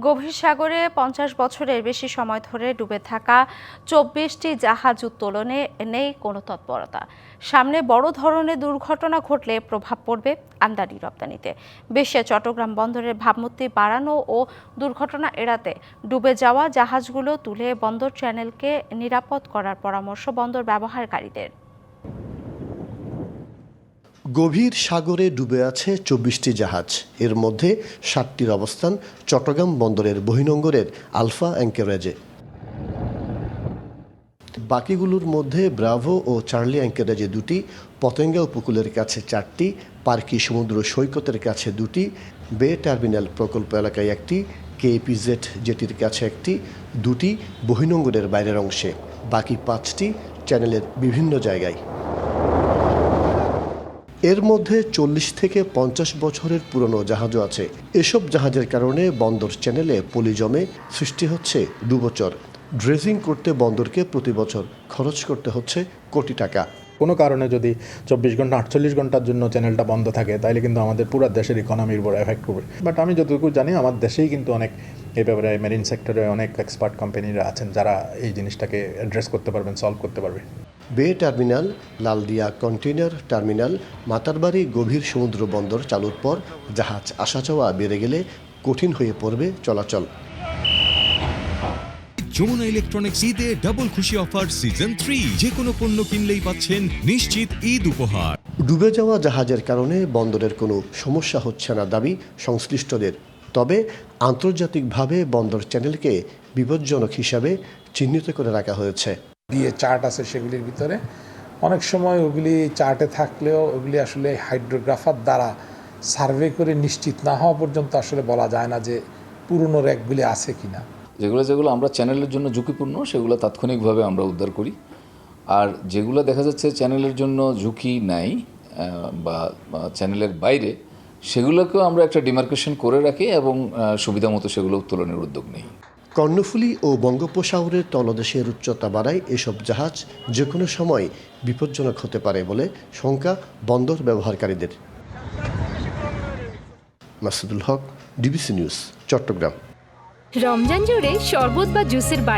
গভীর সাগরে ৫০ বছরের বেশি সময় ধরে ডুবে থাকা ২৪টি জাহাজ উত্তোলনে নেই কোনো তৎপরতা। সামনে বড় ধরনের দুর্ঘটনা ঘটলে প্রভাব পড়বে আমদানি রপ্তানিতে। বিশ্বে চট্টগ্রাম বন্দরের ভাবমূর্তি বাড়ানো ও দুর্ঘটনা এড়াতে ডুবে যাওয়া জাহাজগুলো তুলে বন্দর চ্যানেলকে নিরাপদ করার পরামর্শ বন্দর ব্যবহারকারীদের। গভীর সাগরে ডুবে আছে ২৪টি জাহাজ। এর মধ্যে ৭টির অবস্থান চট্টগ্রাম বন্দরের বহির্নোঙরের আলফা অ্যাঙ্করেজে। বাকিগুলোর মধ্যে ব্রাভো ও চার্লি অ্যাঙ্করেজে ২টি, পতেঙ্গা উপকূলের কাছে ৪টি, পার্কি সমুদ্র সৈকতের কাছে ২টি, বে টার্মিনাল প্রকল্প এলাকায় ১টি, কেপিজেড জেটির কাছে ১টি, ২টি বহির্নোঙরের বাইরের অংশে, বাকি ৫টি চ্যানেলের বিভিন্ন জায়গায়। এর মধ্যে ৪০ থেকে ৫০ বছরের পুরনো জাহাজও আছে। এসব জাহাজের কারণে বন্দর চ্যানেলে পলি জমে সৃষ্টি হচ্ছে ডুবোচর। ড্রেজিং করতে বন্দরকে প্রতি বছর খরচ করতে হচ্ছে কোটি টাকা। কোনো কারণে যদি ২৪ ঘন্টা ৪৮ ঘন্টার জন্য চ্যানেলটা বন্ধ থাকে তাহলে কিন্তু আমাদের পুরো দেশের ইকোনমির উপর এফেক্ট করবে। বাট আমি যতটুকু জানি আমার দেশেই কিন্তু অনেক এই ব্যাপারে মেরিন সেক্টরে অনেক এক্সপার্ট কোম্পানিরা আছেন যারা এই জিনিসটাকে অ্যাড্রেস করতে পারবেন, সলভ করতে পারবে। বে terminal, Laldia container terminal, Matarbari গভীর সমুদ্র বন্দর চালুর পর জাহাজ আসা যাওয়া বেড়ে গেলে কঠিন হয়ে পড়বে চলাচল। যমুনা ইলেকট্রনিক্স ঈদে ডাবল খুশি অফার সিজন ৩। যে কোনো পণ্য কিনলেই পাচ্ছেন নিশ্চিত ঈদ উপহার। ডুবে যাওয়া জাহাজের কারণে বন্দরের কোনো সমস্যা হচ্ছে না দাবি সংশ্লিষ্টদের। তবে আন্তর্জাতিকভাবে বন্দর চ্যানেলকে বিপজ্জনক হিসাবে চিহ্নিত করে রাখা হয়েছে। দিয়ে চার্ট আছে, সেগুলির ভিতরে অনেক সময় ওগুলি চার্টে থাকলেও ওগুলি আসলে হাইড্রোগ্রাফার দ্বারা সার্ভে করে নিশ্চিত না হওয়া পর্যন্ত আসলে বলা যায় না যে পুরনো র্যাকগুলি আছে কিনা। যেগুলো আমরা চ্যানেলের জন্য ঝুঁকিপূর্ণ সেগুলো তাৎক্ষণিকভাবে আমরা উদ্ধার করি, আর যেগুলো দেখা যাচ্ছে চ্যানেলের জন্য ঝুঁকি নাই বা চ্যানেলের বাইরে, সেগুলোকেও আমরা একটা ডিমার্কেশন করে রাখি এবং সুবিধা মতো সেগুলো উত্তোলনের উদ্যোগ নিই। কর্ণফুলী ও বঙ্গোপসাগরের তলদেশের উচ্চতা বাড়ায় এসব জাহাজ যে কোনো সময় বিপজ্জনক হতে পারে বলে শঙ্কা বন্দর ব্যবহারকারীদের। মাসুদুল হক, ডিবিসি নিউজ, চট্টগ্রাম। রমজান জুড়ে শরবত বা জুসের বায়না